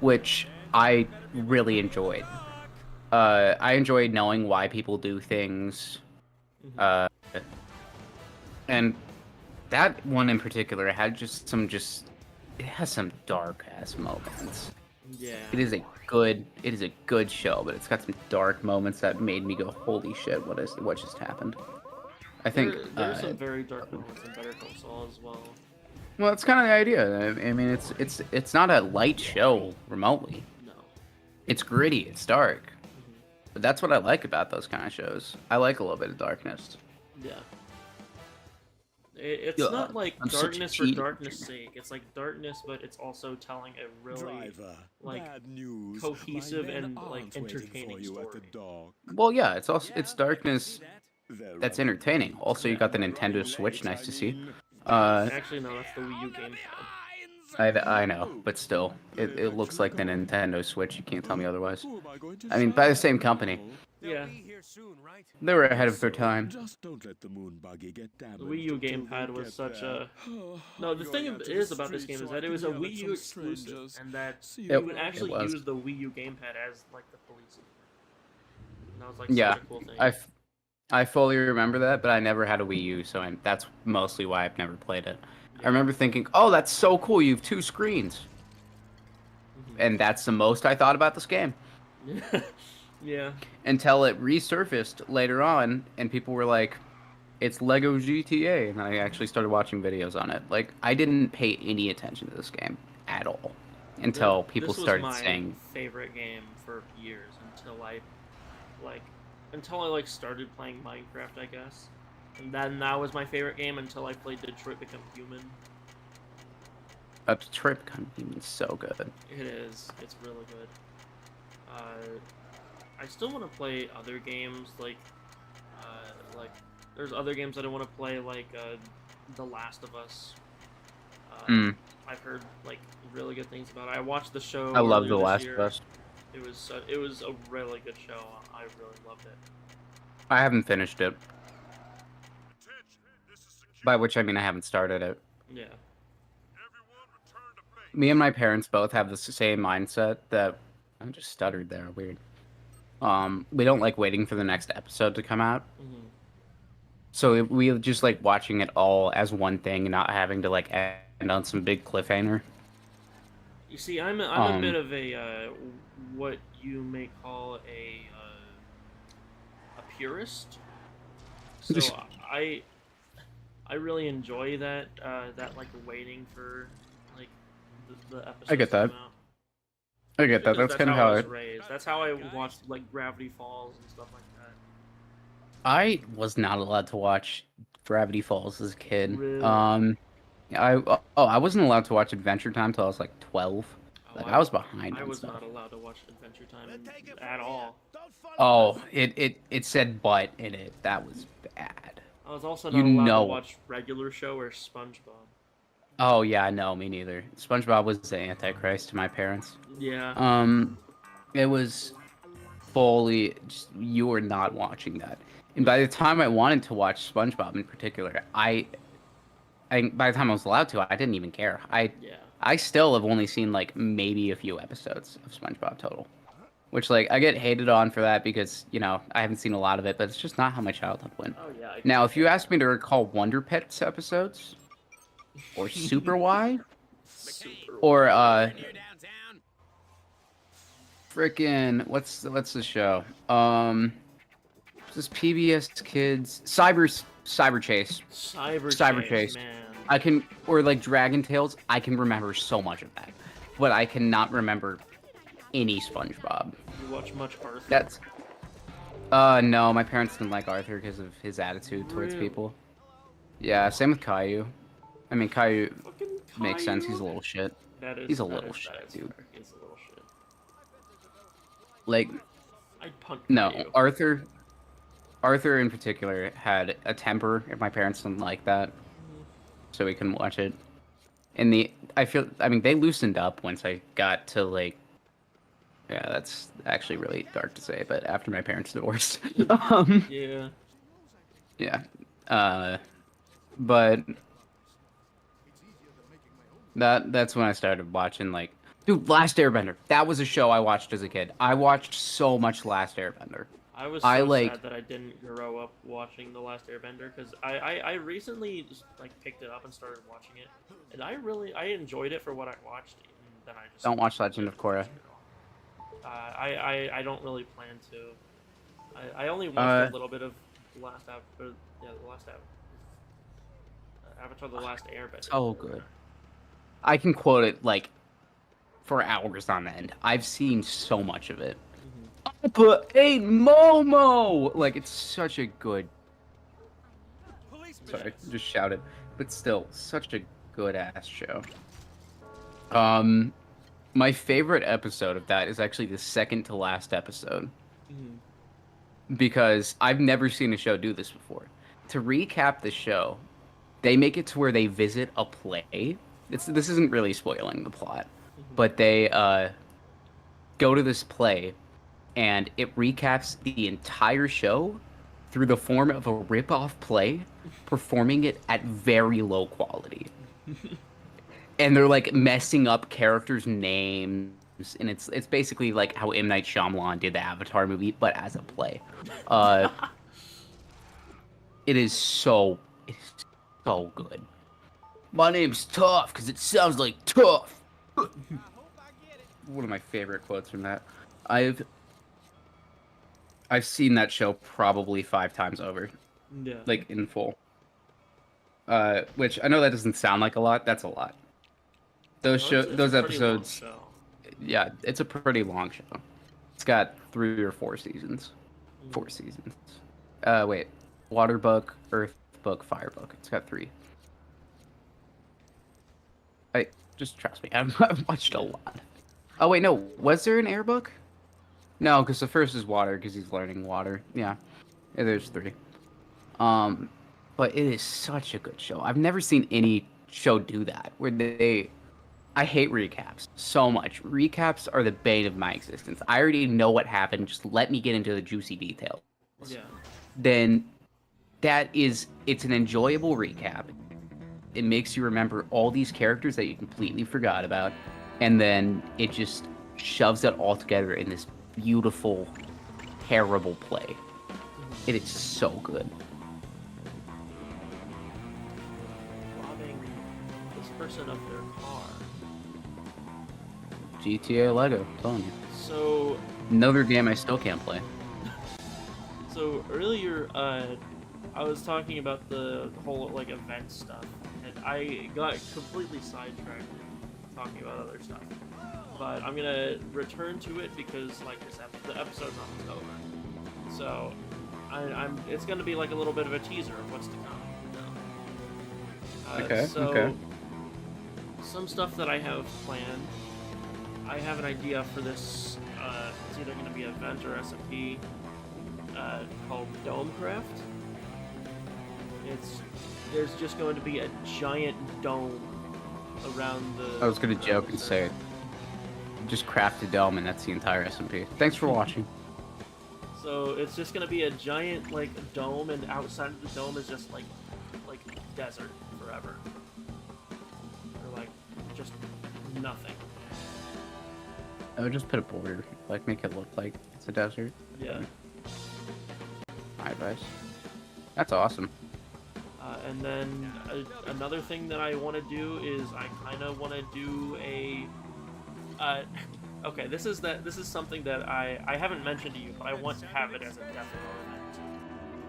which I really enjoyed. I enjoyed knowing why people do things, and that one in particular had it has some dark ass moments. Yeah. It is a good show, but it's got some dark moments that made me go, "Holy shit, what just happened?" I think there's some very dark moments in Better Call Saul as well. well, it's kind of the idea. I mean, it's not a light show remotely. No. It's gritty, it's dark. But that's what I like about those kind of shows. I like a little bit of darkness. Yeah. It's Yeah, not like I'm such a darkness for cheat. darkness' sake. It's like darkness, but it's also telling a really Driver, like, bad news. cohesive My men and, like, aren't waiting entertaining for you at the story. dock. Well, yeah, it's darkness They're that's running- entertaining. Also, you got the they're Nintendo running Switch, late, nice to I see. mean. Actually, no, that's the Wii U gamepad. I know, but still, it looks like the Nintendo Switch. You can't tell me otherwise. Who am I going to I mean, by the show? same company. Yeah. They were ahead of their time. Just don't let the moon buggy get damaged. The Wii U until gamepad we was get such there. a... No, the thing is about this game is that it was a Wii U exclusive, and that See you you would later. actually It was. use the Wii U gamepad as, like, the police. And that was, like, Yeah, such a cool thing. I fully remember that, but I never had a Wii U, so that's mostly why I've never played it. I remember thinking, "Oh, that's so cool! You have 2 screens," and that's the most I thought about this game. Yeah. Until it resurfaced later on, and people were like, "It's Lego GTA," and I actually started watching videos on it. Like, I didn't pay any attention to this game at all until people started saying, This was my favorite game for years until I started playing Minecraft, I guess. And then that was my favorite game until I played Detroit Become Human. Detroit Become Human is so good. It is. It's really good. I still want to play other games, like there's other games that I want to play, like The Last of Us. I've heard like really good things about it. I watched the show. I love earlier The this Last year. of Us. It was a really good show. I really loved it. I haven't finished it. By which I mean I haven't started it. Yeah. Me and my parents both have the same mindset that I just stuttered there. Weird. We don't like waiting for the next episode to come out. Mhm. So we just like watching it all as one thing and not having to like end on some big cliffhanger. You see, I'm a bit of a what you may call a purist. So Just- I really enjoy that that like waiting for like the episodes I get to that. come out. I get that. Because That's kind of how how I was it. raised. That's how I watched like Gravity Falls and stuff like that. I was not allowed to watch Gravity Falls as a kid. Really? I wasn't allowed to watch Adventure Time till I was like 12. Oh, Like I was behind I on was stuff. not allowed to watch Adventure Time at all. Oh, it said butt in it. That was bad. I was also You not allowed know. to watch regular show or SpongeBob. Oh yeah, no, me neither. SpongeBob was the Antichrist to my parents. Yeah. It was fully just, you were not watching that. And by the time I wanted to watch SpongeBob in particular, I by the time I was allowed to, I didn't even care. Yeah. I still have only seen like maybe a few episodes of SpongeBob total. Which like I get hated on for that because, you know, I haven't seen a lot of it, but it's just not how my childhood went. Oh yeah. Now, if you ask me to recall Wonder Pets episodes or Super Y or frickin' what's the show? This PBS Kids Cyber Chase. Cyber Chase. Man. I can, or like Dragon Tales. I can remember so much of that, but I cannot remember any SpongeBob. You watch much Arthur? That's no, my parents didn't like Arthur because of his attitude towards Really? people. Yeah, same with Caillou. I mean, Caillou Fucking makes sense. Caillou? He's a little shit. He's a little shit, dude. He's a little shit. Like, I'd punt no, Caillou. Arthur in particular had a temper, and my parents didn't like that, so we couldn't watch it. I mean, they loosened up once I got to like, yeah, that's actually really dark to say, but after my parents divorced, Yeah. yeah, but that's when I started watching like, dude, Last Airbender. That was a show I watched as a kid. I watched so much Last Airbender. I was I so like- sad that I didn't grow up watching The Last Airbender because I recently just like picked it up and started watching it, and I enjoyed it for what I watched, and then I just Don't watch Legend of Korra. I don't really plan to. I only watched a little bit of the last Avatar: The Last Airbender. So good. I can quote it like for hours on end. I've seen so much of it. Appa ate Momo! Like, it's such a good... Sorry, just shouted. But still, such a good-ass show. My favorite episode of that is actually the second to last episode. Because I've never seen a show do this before. To recap the show, they make it to where they visit a play. This isn't really spoiling the plot. But they go to this play, and it recaps the entire show through the form of a rip-off play, performing it at very low quality. And they're like messing up characters' names, and it's basically like how M. Night Shyamalan did the Avatar movie, but as a play. It is so good. My name's Tough because it sounds like tough. One of my favorite quotes from that. I've seen that show probably 5 times over, Yeah. like in full. Which I know that doesn't sound like a lot. That's a lot. Those No, it's a those pretty long episodes, show. yeah, it's a pretty long show. It's got 3 or 4 seasons. 4 seasons. Wait, Water Book, Earth Book, Fire Book. It's got 3. Just trust me. I've watched a lot. Oh wait, no. Was there an Air Book? No, because the first is Water, because he's learning water. Yeah, there's 3. But it is such a good show. I've never seen any show do that where I hate recaps so much. Recaps are the bane of my existence. I already know what happened. Just let me get into the juicy details. Yeah. Then it's an enjoyable recap. It makes you remember all these characters that you completely forgot about, and then it just shoves it all together in this beautiful terrible play. It is so good. Robbing this person of their car. GTA Lego, I'm telling you. So Another game I still can't play. So earlier, I was talking about the whole like event stuff, and I got completely sidetracked talking about other stuff. But I'm gonna return to it because, like I said, the episode's almost over. So, it's gonna be like a little bit of a teaser of what's to come. Okay. Some stuff that I have planned. I have an idea for this. It's either gonna be an event or S1E5. Called Domecraft. There's just going to be a giant dome around the. I was gonna joke and say, just craft a dome and that's the entire SMP. Thanks for watching. So it's just gonna be a giant like dome, and outside of the dome is just like desert forever, or like just nothing. I would just put a border, like make it look like it's a desert. Yeah. My advice. That's awesome. And then another thing that I want to do is I kind of want to do a. Okay, this is something that I haven't mentioned to you, but I want to have it as a Death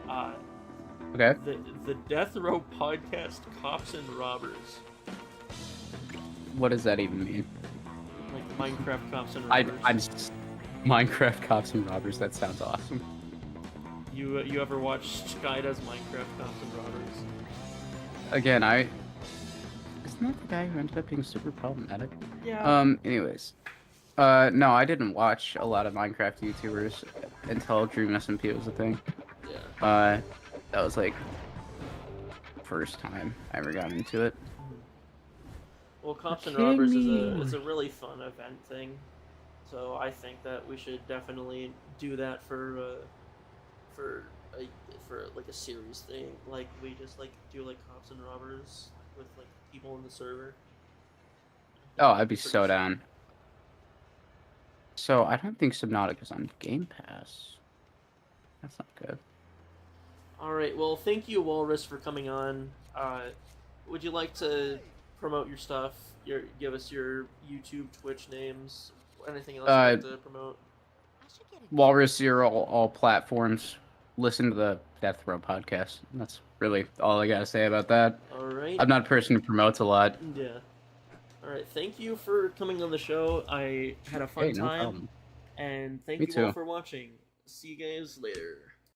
Row event. Okay. The Death Row podcast, Cops and Robbers. What does that even mean? Like Minecraft Cops and Robbers. Minecraft Cops and Robbers. That sounds awesome. You ever watched Skyda's Minecraft Cops and Robbers? Again, isn't that the guy who ended up being super problematic? Yeah. Anyways. No, I didn't watch a lot of Minecraft YouTubers until Dream SMP was a thing. Yeah. That was like first time I ever got into it. Well, Cops and Robbers is a really fun event thing, so I think that we should definitely do that for like a series thing. Like we just like do like Cops and Robbers with like people in the server. Oh, I'd be so down. So I don't think Subnautica's on Game Pass. That's not good. All right. Well, thank you, Walrus, for coming on. Would you like to promote your stuff? Give us your YouTube, Twitch names, anything else you'd like to promote? Walruszero, all platforms. Listen to the Death Row podcast. That's really all I gotta say about that. All right. I'm not a person who promotes a lot. Yeah. All right. Thank you for coming on the show. I had a fun time. Problem. And thank Me you all too. for watching. See you guys later.